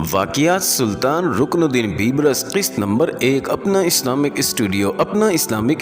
واقعات سلطان رکن الدین بیبرس قسط نمبر 1 اپنا اسلامک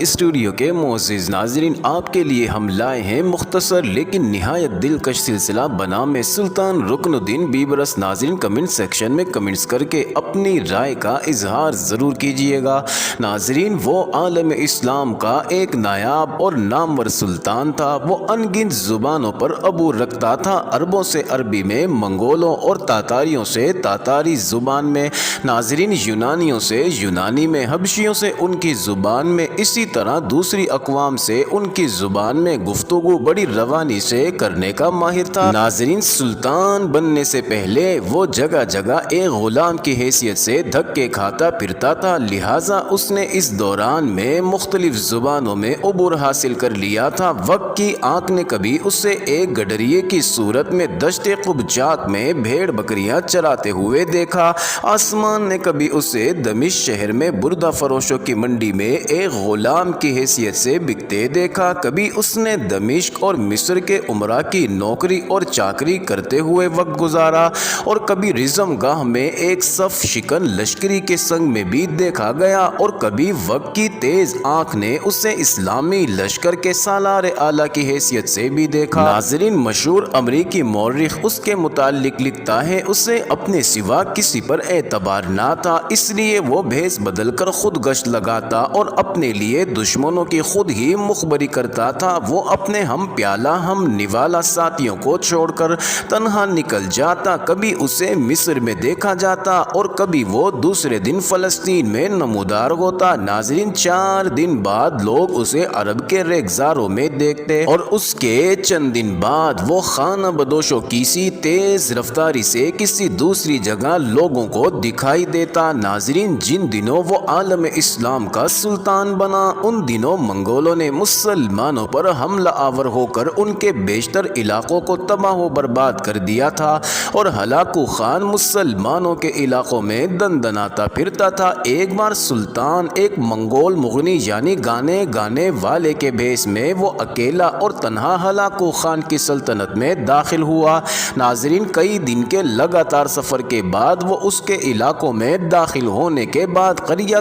اسٹوڈیو کے معزز ناظرین، آپ کے لیے ہم لائے ہیں مختصر لیکن نہایت دلکش سلسلہ بنام سلطان رکن الدین بیبرس۔ ناظرین کمنٹ سیکشن میں کمنٹس کر کے اپنی رائے کا اظہار ضرور کیجئے گا۔ ناظرین، وہ عالم اسلام کا ایک نایاب اور نامور سلطان تھا۔ وہ انگنت زبانوں پر عبور رکھتا تھا، عربوں سے عربی میں، منگولوں اور تاتاریوں سے تاتاری زبان میں، ناظرین یونانیوں سے یونانی میں، حبشیوں سے ان کی زبان میں، اسی طرح دوسری اقوام سے ان کی زبان میں گفتگو بڑی روانی سے کرنے کا ماہر تھا۔ ناظرین، سلطان بننے سے پہلے وہ جگہ جگہ ایک غلام کی حیثیت سے دھکے کھاتا پھرتا تھا، لہٰذا اس نے اس دوران میں مختلف زبانوں میں عبور حاصل کر لیا تھا۔ وقت کی آنکھ نے کبھی اسے ایک گڈریے کی صورت میں دشت قبچاک میں بھیڑ بکریاں چراتے ہوئے دیکھا، آسمان نے کبھی اسے دمشق شہر میں بردہ فروشوں کی منڈی میں ایک غلام کی حیثیت سے بکتے دیکھا، کبھی اس نے دمشق اور مصر کے امراء کی نوکری اور چاکری کرتے ہوئے وقت گزارا، اور کبھی رزم گاہ میں ایک صف شکن لشکری کے سنگ میں بھی دیکھا گیا، اور کبھی وقت کی تیز آنکھ نے اسے اسلامی لشکر کے سالار اعلیٰ کی حیثیت سے بھی دیکھا۔ ناظرین، مشہور امریکی مورخ اس کے متعلق لکھتا ہے، اسے اپنے سوا کسی پر اعتبار نہ تھا، اس لیے وہ بھیس بدل کر خود گشت لگاتا اور اپنے لیے دشمنوں کی خود ہی مخبری کرتا تھا۔ وہ اپنے ہم پیالہ ہم نوالا ساتھیوں کو چھوڑ کر تنہا نکل جاتا، کبھی اسے مصر میں دیکھا جاتا اور کبھی وہ دوسرے دن فلسطین میں نمودار ہوتا۔ ناظرین، 4 دن بعد لوگ اسے عرب کے ریگزاروں میں دیکھتے اور اس کے چند دن بعد وہ خانہ بدوشوں کی سی تیز رفتاری سے کسی دوسری جگہ لوگوں کو دکھائی دیتا۔ ناظرین، جن دنوں وہ عالم اسلام کا سلطان بنا، ان دنوں منگولوں نے مسلمانوں پر حملہ آور ہو کر ان کے بیشتر علاقوں کو تباہ و برباد کر دیا تھا، اور ہلاکو خان مسلمانوں کے علاقوں میں دندناتا پھرتا تھا۔ ایک بار سلطان ایک منگول مغنی یعنی گانے والے کے بھیس میں وہ اکیلا اور تنہا ہلاکو خان کی سلطنت میں داخل ہوا۔ ناظرین، کئی دن کے لگاتار سفر کے بعد وہ اس کے علاقوں میں داخل ہونے کے بعد قریہ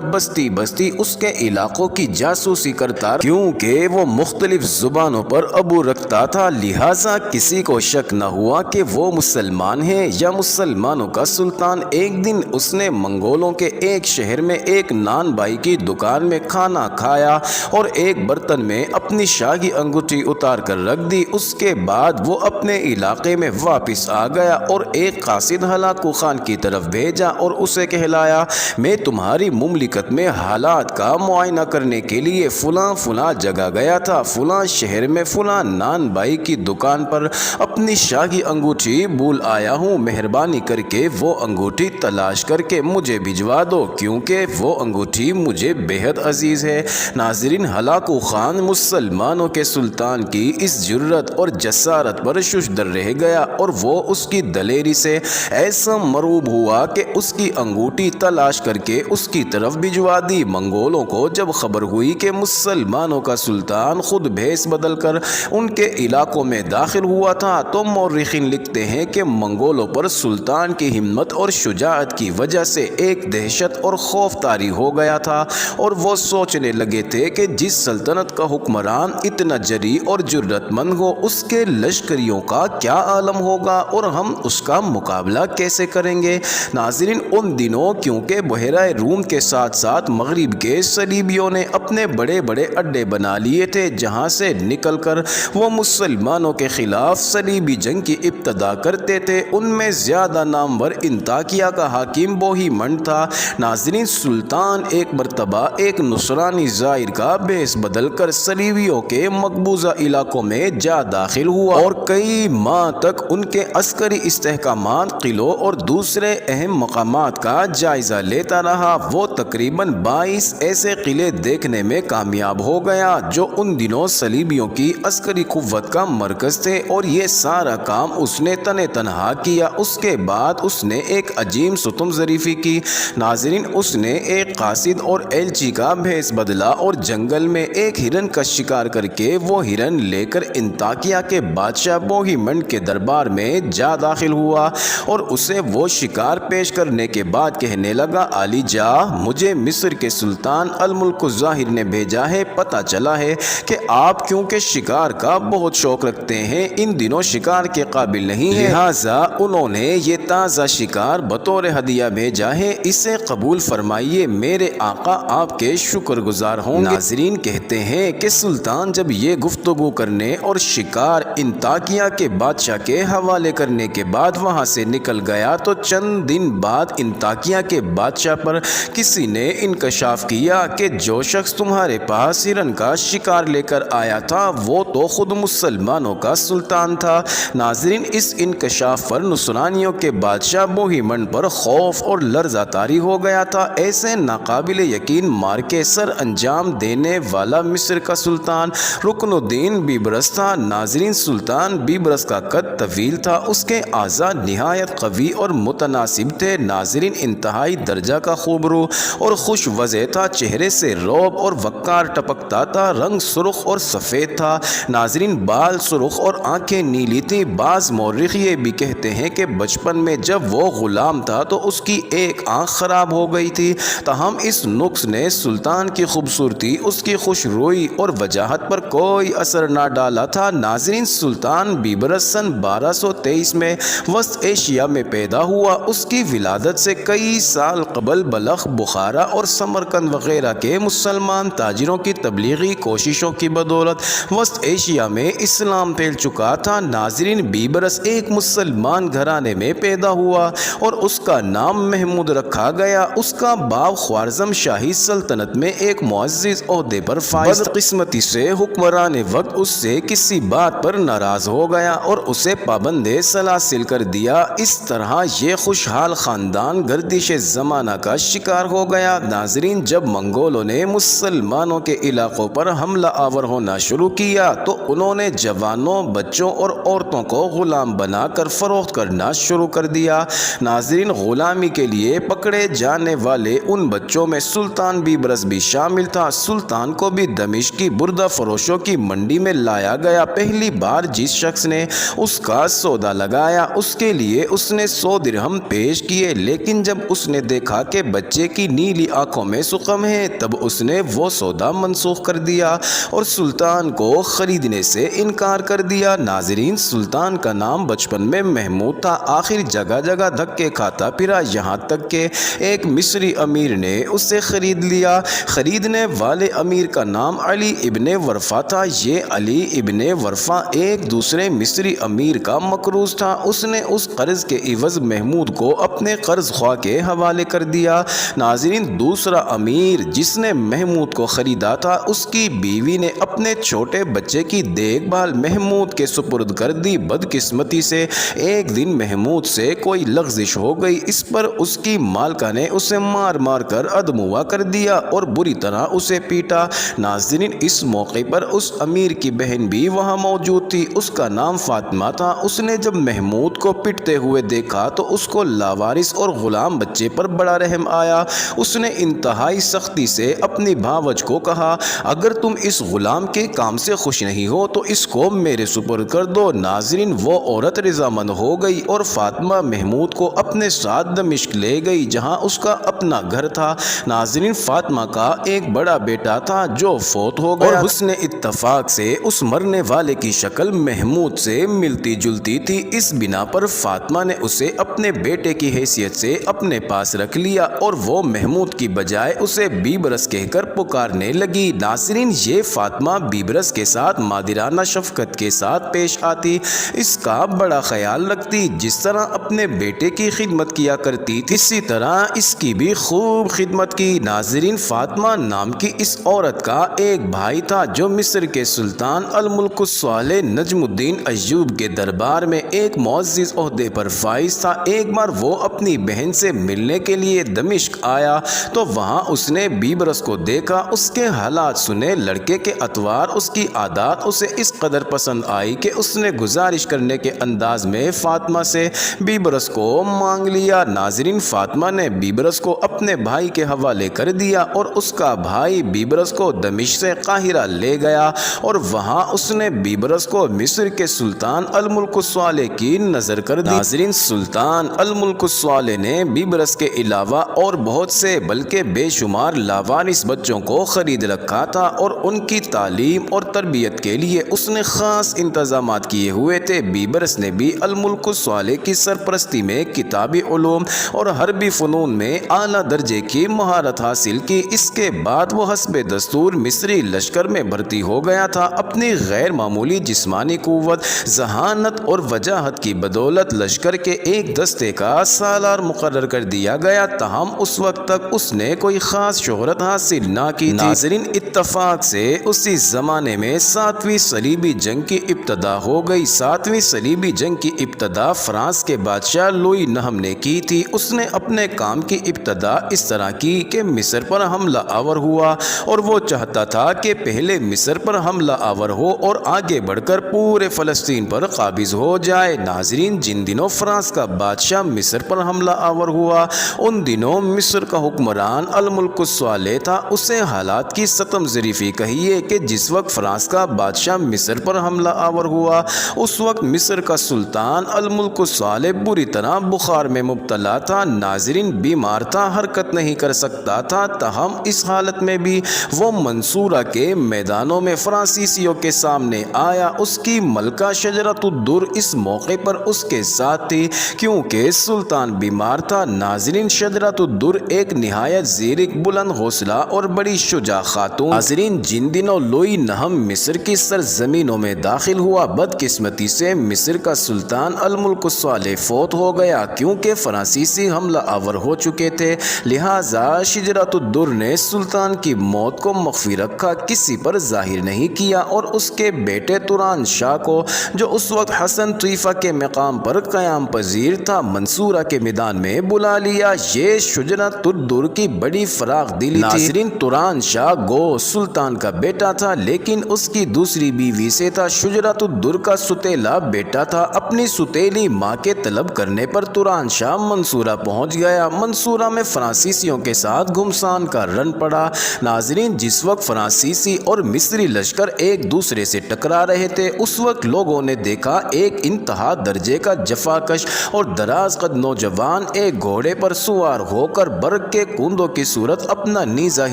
بستی اس کے علاقوں کی جاسوسی کرتا، کیونکہ وہ مختلف زبانوں پر عبور رکھتا تھا، لہٰذا کسی کو شک نہ ہوا کہ وہ مسلمان ہے یا مسلمانوں کا سلطان۔ ایک دن اس نے منگولوں کے ایک شہر میں ایک نان بائی کی دکان میں کھانا کھایا اور ایک برتن میں اپنی شاہی انگوٹھی اتار کر رکھ دی۔ اس کے بعد وہ اپنے علاقے میں واپس آ گیا اور ایک قاصد ہلاکو خان کی طرف بھیجا اور اسے کہلایا، میں تمہاری مملکت میں حالات کا معائنہ کرنے کے لیے فلاں جگہ گیا تھا، فلاں شہر میں فلاں نان بائی کی دکان پر اپنی شاہی انگوٹھی بھول آیا ہوں، مہربانی کر کے وہ انگوٹھی تلاش کر کے مجھے بھجوا دو، کیونکہ وہ انگوٹھی مجھے بہت عزیز ہے۔ ناظرین، ہلاکو خان مسلمانوں کے سلطان کی اس جرأت اور جسارت پر ششدر رہ گیا، اور وہ اس کی دلیری سے ایسا مرعوب ہوا کہ اس کی انگوٹھی تلاش کر کے اس کی طرف بھجوا دی۔ منگولوں کو جب خبر ہوئی کہ مسلمانوں کا سلطان خود بھیس بدل کر ان کے علاقوں میں داخل ہوا تھا، تو مورخین لکھتے ہیں کہ منگولوں پر سلطان کی ہمت اور شجاعت کی وجہ سے ایک دہشت اور خوف طاری ہو گیا تھا، اور وہ سوچنے لگے تھے کہ جس سلطنت کا حکمران اتنا جری اور جرأت مند ہو، اس کے لشکریوں کا کیا عالم ہوگا اور ہم اس کا مقابلہ کیسے کریں گے۔ ناظرین، ان دنوں کیونکہ بحیرہ روم کے ساتھ ساتھ مغرب کے صلیبیوں نے اپنے بڑے اڈے بنا لیے تھے، جہاں سے نکل کر وہ مسلمانوں کے خلاف صلیبی جنگ کی ابتدا کرتے تھے۔ ان میں زیادہ نامور انطاکیہ کا حاکم بوہیمنڈ تھا۔ ناظرین، سلطان ایک مرتبہ ایک نصرانی زائر کا بھیس بدل کر صلیبیوں کے مقبوضہ علاقوں میں جا داخل ہوا اور کئی ماہ تک ان کے عسکری استحکامات، قلعوں اور دوسرے اہم مقامات کا جائزہ لیتا رہا۔ وہ تقریباً 22 ایسے قلعے دیکھنے میں کامیاب ہو گیا جو ان دنوں صلیبیوں کی عسکری قوت کا مرکز تھے، اور یہ سارا کام اس نے تنہا کیا۔ اس کے بعد اس نے ایک عجیب ستم ظریفی کی۔ ناظرین، اس نے ایک قاصد اور ایلچی کا بھیس بدلا اور جنگل میں ایک ہرن کا شکار کر کے وہ ہرن لے کر انطاکیہ کے بادشاہ بوہیمنڈ کے دربار دربار میں جا داخل ہوا اور اسے وہ شکار پیش کرنے کے بعد کہنے لگا، علی جا، مجھے مصر کے سلطان الملک الظاہر نے بھیجا ہے۔ پتہ چلا ہے کہ آپ کیونکہ شکار کا بہت شوق رکھتے ہیں، ان دنوں شکار کے قابل نہیں ہیں، لہٰذا انہوں نے یہ تازہ شکار بطور ہدیہ بھیجا ہے، اسے قبول فرمائیے، میرے آقا آپ کے شکر گزار ہوں گے۔ ناظرین کہتے ہیں کہ سلطان جب یہ گفتگو کرنے اور شکار انطاکیہ کے بادشاہ کے حوالے کرنے کے بعد وہاں سے نکل گیا تو چند دن بعد انطاکیہ کے بادشاہ پر کسی نے انکشاف کیا کہ جو شخص تمہارے پاس ہرن کا شکار لے کر آیا تھا وہ تو خود مسلمانوں کا سلطان تھا۔ ناظرین اس انکشاف پر نصرانیوں کے بادشاہ بوہیمنڈ پر خوف اور لرزہ طاری ہو گیا تھا۔ ایسے ناقابل یقین مارکے سر انجام دینے والا مصر کا سلطان رکن الدین بیبرس تھا۔ ناظرین سلطان بیبرس کا قد طویل تھا، اس کے اعضاء نہایت قوی اور متناسب تھے۔ ناظرین انتہائی درجہ کا خوبرو اور خوش وضع تھا، چہرے سے رعب اور وقار ٹپکتا تھا، رنگ سرخ اور سفید تھا۔ ناظرین بال سرخ اور آنکھیں نیلی تھیں۔ بعض مورخ یہ بھی کہتے ہیں کہ بچپن میں جب وہ غلام تھا تو اس کی ایک آنکھ خراب ہو گئی تھی، تاہم اس نقص نے سلطان کی خوبصورتی، اس کی خوش روئی اور وجاہت پر کوئی اثر نہ ڈالا تھا۔ ناظرین سلطان بیبرس سن 1223 میں وسط ایشیا میں پیدا ہوا۔ اس کی ولادت سے کئی سال قبل بلخ، بخارا اور سمرقند وغیرہ کے مسلمان تاجروں کی تبلیغی کوششوں کی بدولت وسط ایشیا میں اسلام پھیل چکا تھا۔ ناظرین بیبرس ایک مسلمان گھرانے میں پیدا ہوا اور اس کا نام محمود رکھا گیا۔ اس کا باپ خوارزم شاہی سلطنت میں ایک معزز عہدے پر فائز تھا۔ بدقسمتی سے حکمران وقت اس سے کسی بات پر ناراض ہو گیا اور اسے پابند سلاسل کر دیا۔ اس طرح یہ خوشحال خاندان گردش زمانہ کا شکار ہو گیا۔ ناظرین جب منگولوں نے مسلمانوں کے علاقوں پر حملہ آور ہونا شروع کیا تو انہوں نے جوانوں، بچوں اور عورتوں کو غلام بنا کر فروخت کرنا شروع کر دیا۔ ناظرین غلامی کے لیے پکڑے جانے والے ان بچوں میں سلطان بیبرس بھی شامل تھا۔ سلطان کو بھی دمشق کی بردہ فروشوں کی منڈی میں لایا گیا۔ پہلی بار جس شخص نے اس کا سودا لگایا اس کے لیے اس نے 100 درہم پیش کیے، لیکن جب اس نے دیکھا کہ بچے کی نیلی آنکھوں میں سقم ہے تب اس نے وہ سودا منسوخ کر دیا اور سلطان کو خریدنے سے انکار کر دیا۔ ناظرین سلطان کا نام بچپن میں محمود تھا، آخر جگہ جگہ دھکے کھاتا پھرا، یہاں تک کہ ایک مصری امیر نے اسے خرید لیا۔ خریدنے والے امیر کا نام علی ابن ورفا تھا۔ یہ علی ابن ورفا ایک دوسرے مصری امیر کا مقروض تھا۔ اس نے اس قرض کے عوض محمود کو اپنے قرض خواہ کے حوالے کر دیا۔ ناظرین دوسرا امیر جس نے محمود کو خریدا تھا اس کی بیوی نے اپنے چھوٹے بچے کی دیکھ بھال محمود کے سپرد کر دی۔ بدقسمتی سے ایک دن محمود سے کوئی لغزش ہو گئی، اس پر اس کی مالکہ نے اسے مار مار کر ادموا کر دیا اور بری طرح اسے پیٹا۔ ناظرین اس موقع پر اس امیر کی بہن بھی وہاں موجود تھی، اس کا نام فاطمہ تھا۔ اس نے جب محمود کو پٹتے ہوئے دیکھا تو اس کو لاوارث اور غلام بچے پر بڑا رحم آیا۔ اس نے انتہائی سختی سے اپنی بھاوج کو کہا، اگر تم اس غلام کے کام سے خوش نہیں ہو تو اس کو میرے سپرد کر دو۔ ناظرین وہ عورت رضامند ہو گئی اور فاطمہ محمود کو اپنے ساتھ دمشق لے گئی جہاں اس کا اپنا گھر تھا۔ ناظرین فاطمہ کا ایک بڑا بیٹا تھا جو فوت ہو گیا اور حسن اتفاق سے اس مرنے والے کی شکل محمود سے ملتی جلتی تھی، اس بنا پر فاطمہ نے اسے اپنے بیٹے کی حیثیت سے اپنے پاس رکھ لیا اور وہ محمود کی بجائے اسے بیبرس کہہ کر پکارنے لگی۔ ناظرین یہ فاطمہ بیبرس کے ساتھ مادرانہ شفقت کے ساتھ پیش آتی، اس کا بڑا خیال رکھتی، جس طرح اپنے بیٹے کی خدمت کیا کرتی تھی اسی طرح اس کی بھی خوب خدمت کی۔ ناظرین فاطمہ نام کی اس عورت کا ایک بھائی تھا جو مصر کے سلطان الملک الصالح نجم الدین ایوب کے دربار میں ایک معزز عہدے پر فائز تھا۔ ایک بار وہ اپنی بہن سے ملنے کے لیے دمشق آیا تو وہاں اس نے بیبرس کو دیکھا، اس کے حالات سنے، لڑکے کے اطوار، اس کی عادات اسے اس قدر پسند آئی کہ اس نے گزارش کرنے کے انداز میں فاطمہ سے بیبرس کو مانگ لیا۔ ناظرین فاطمہ نے بیبرس کو اپنے بھائی کے حوالے کر دیا اور اس کا بھائی بیبرس کو دمشق سے قاہرہ لے گیا اور وہاں اس نے بیبرس کو مصر کے سلطان الملک الملک الصالح کی نظر کر دی۔ ناظرین، سلطان الملک الصالح نے بیبرس کے علاوہ اور بہت سے بلکہ بے شمار لاوارث بچوں کو خرید رکھا تھا اور ان کی تعلیم اور تربیت کے لیے اس نے خاص انتظامات کیے ہوئے تھے۔ بیبرس نے بھی الملک الصالح کی سرپرستی میں کتابی علوم اور حربی فنون میں اعلیٰ درجے کی مہارت حاصل کی۔ اس کے بعد وہ حسب دستور مصری لشکر میں بھرتی ہو گیا تھا۔ اپنی غیر معمولی جسمانی قوت، ذہانت اور وجاہت کی بدولت لشکر کے ایک دستے کا سالار مقرر کر دیا گیا، تاہم اس وقت تک اس نے کوئی خاص شہرت حاصل نہ کی تھی۔ ناظرین، اتفاق سے اسی زمانے میں 7ویں صلیبی جنگ کی ابتدا ہو گئی۔ 7ویں صلیبی جنگ کی ابتدا فرانس کے بادشاہ لوئی نہم نے کی تھی۔ اس نے اپنے کام کی ابتدا اس طرح کی کہ مصر پر حملہ آور ہوا اور وہ چاہتا تھا کہ پہلے مصر پر حملہ آور ہو اور آگے بڑھ کر پورے فلسطین پر قابض ہو جائے۔ ناظرین، جن دنوں فرانس کا بادشاہ مصر پر حملہ آور ہوا ان دنوں مصر کا حکمران الملک الصالح تھا۔ اسے حالات کی ستم ظریفی کہیے کہ جس وقت فرانس کا بادشاہ مصر پر حملہ آور ہوا اس وقت مصر کا سلطان الملک الصالح بری طرح بخار میں مبتلا تھا۔ ناظرین، بیمار تھا، حرکت نہیں کر سکتا تھا، تاہم اس حالت میں بھی وہ منصورہ کے میدانوں میں فرانسیسیوں کے سامنے آیا۔ اس کی ملکہ شجرۃ الدر اس موقع پر اس کے ساتھ تھی کیونکہ سلطان بیمار تھا۔ ناظرین، شجرۃ الدر ایک نہایت زیرک، بلند حوصلہ اور بڑی شجاع خاتون۔ ناظرین، جن دنوں لوئی نہم مصر کی سرزمینوں میں داخل ہوا، بدقسمتی سے مصر کا سلطان الملک الصالح فوت ہو گیا۔ کیونکہ فرانسیسی حملہ آور ہو چکے تھے، لہٰذا شجرۃ الدر نے سلطان کی موت کو مخفی رکھا، کسی پر ظاہر نہیں کیا اور اس کے بیٹے توران شاہ کو، جو اس وقت حسن طیفہ کے مقام پر قیام پذیر تھا، منصورہ کے میدان میں بلا لیا۔ یہ شجرۃ الدر کی بڑی فراخ دلی تھی۔ ناظرین، توران شاہ گو سلطان کا بیٹا تھا لیکن اس کی دوسری بیوی سے تھا۔ شجرۃ الدر کا ستیلا بیٹا تھا۔ اپنی ستیلی ماں کے طلب کرنے پر توران شاہ منصورہ پہنچ گیا۔ منصورہ میں فرانسیسیوں کے ساتھ گھمسان کا رن پڑا۔ ناظرین، جس وقت فرانسیسی اور مصری لشکر ایک دوسرے سے ٹکرا رہے تھے اس وقت لوگوں نے دیکھا ایک انتہا درجے کا جفاکش اور دراز قد نوجوان ایک گھوڑے پر سوار ہو کر برق کے کوندوں کی صورت اپنا نیزہ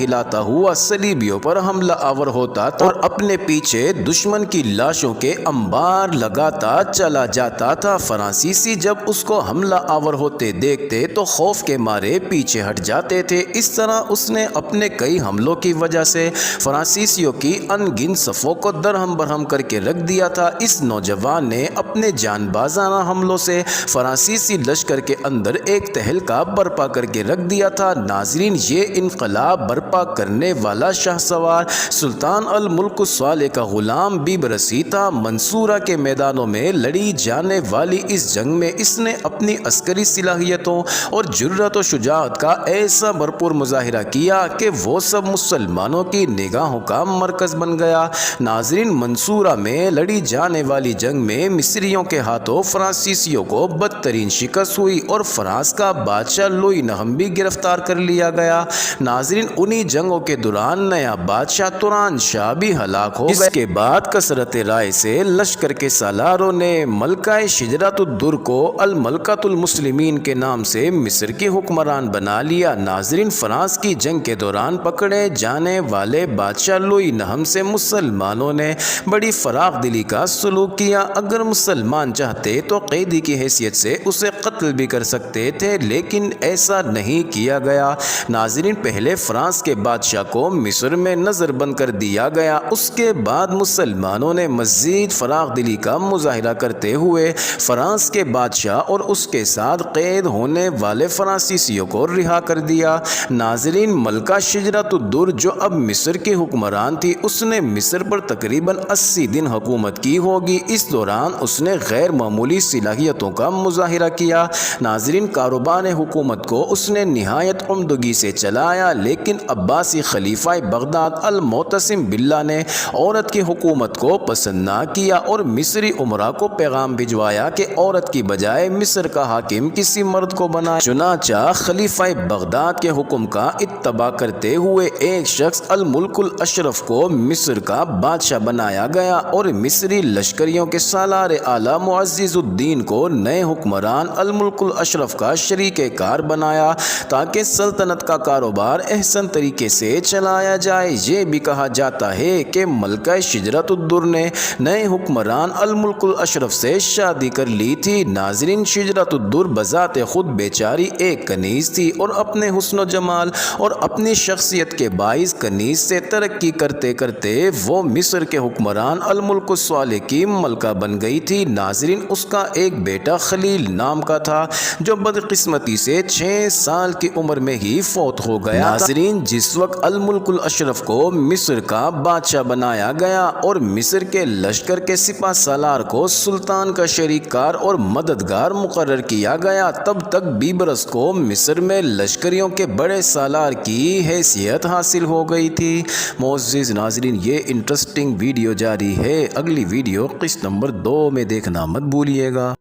ہلاتا ہوا صلیبیوں پر حملہ آور ہوتا تھا اور اپنے پیچھے دشمن کی لاشوں کے انبار لگاتا چلا جاتا تھا۔ فرانسیسی جب اس کو حملہ آور ہوتے دیکھتے تو خوف کے مارے پیچھے ہٹ جاتے تھے۔ اس طرح اس نے اپنے کئی حملوں کی وجہ سے فرانسیسیوں کی ان گن صفوں کو درہم برہم کر کے رکھ دیا تھا۔ اس نوجوان نے اپنے جان بازانہ حملوں سے فرانسیسی لشکر کے اندر ایک تہلکہ برپا کر کے رکھ دیا تھا۔ ناظرین، یہ انقلاب برپا کرنے والا شاہ سوار سلطان الملک الصالح کا غلام بیبرس ہی تھا۔ منصورہ کے میدانوں میں لڑی جانے والی اس جنگ میں اس نے اپنی عسکری صلاحیتوں اور جرأت و شجاعت کا ایسا بھرپور مظاہرہ کیا کہ وہ سب مسلمانوں کی نگاہوں کا مرکز بن گیا۔ ناظرین، منصورہ میں لڑی جانے والی جنگ میں مصریوں کے ہاتھوں فرانسیسیوں کو بدترین شکست ہوئی اور فرانس کا بادشاہ لوئی نہم بھی گرفتار کر لیا گیا۔ ناظرین، انہی جنگوں کے دوران نیا بادشاہ توران شاہ بھی ہلاک ہو گیا۔ اس کے بعد کثرت رائے سے لشکر کے سالاروں نے ملکہ شجرۃ الدر کو الملکۃ المسلمین کے نام سے مصر کی حکمران بنا لیا۔ ناظرین، فرانس کی جنگ کے دوران پکڑے جانے والے بادشاہ لوئی نہم سے مسلمانوں نے بڑی فراخ دلی کا سلوک کیا۔ اگر مسلمان چاہتے تو قیدی کی حیثیت سے اسے قتل بھی کر سکتے تھے لیکن ایسا نہیں کیا گیا۔ ناظرین، پہلے فرانس کے بادشاہ کو مصر میں نظر بند کر دیا گیا، اس کے بعد مسلمانوں نے مزید فراخ دلی کا مظاہرہ کرتے ہوئے فرانس کے بادشاہ اور اس کے ساتھ قید ہونے والے فرانسیسیوں کو رہا کر دیا۔ ناظرین، ملکہ شجرۃ الدر جو اب مصر کی حکمران تھی اس نے مصر پر تقریباً 80 دن حکومت کی ہوگی۔ اس دوران اس نے غیر معمولی صلاحیتوں کا مظاہرہ کیا۔ ناظرین، کاروبار حکومت کو اس نے نہایت عمدگی سے چلایا لیکن عباسی خلیفہ بغداد المعتصم باللہ نے عورت کی حکومت کو پسند نہ کیا اور مصری امراء کو پیغام بھجوایا کہ عورت کی بجائے مصر کا حاکم کسی مرد کو بنائے۔ چنانچہ خلیفہ بغداد کے حکم کا اتباع کرتے ہوئے ایک شخص الملک الاشرف کو مصر کا بادشاہ بنایا گیا اور مصری لشکریوں کے سالار سالار اعلیٰ معزز الدین کو نئے حکمران الملک الاشرف کا شریک کار بنایا تاکہ سلطنت کا کاروبار احسن طریقے سے چلایا جائے۔ یہ بھی کہا جاتا ہے کہ ملکہ شجرۃ الدر نے نئے حکمران الملک الاشرف سے شادی کر لی تھی۔ ناظرین، شجرۃ الدر بذات خود بیچاری ایک کنیز تھی اور اپنے حسن و جمال اور اپنی شخصیت کے باعث کنیز سے ترقی کرتے کرتے وہ مصر کے حکمران الملک الصالح کی ملکہ بن گئی تھی۔ ناظرین، اس کا ایک بیٹا خلیل نام کا تھا جو بدقسمتی سے 6 سال کی عمر میں ہی فوت ہو گیا۔ ناظرین، جس وقت الملک الاشرف کو مصر کا بادشاہ بنایا گیا اور مصر کے لشکر کے سپہ سالار کو سلطان کا شریک کار اور مددگار مقرر کیا گیا، تب تک بیبرس کو مصر میں لشکریوں کے بڑے سالار کی حیثیت حاصل ہو گئی تھی۔ معزز ناظرین، یہ انٹرسٹنگ ویڈیو جاری ہے، اگلی ویڈیو قسط نمبر 2 میں دیکھنا مت بھولیے گا۔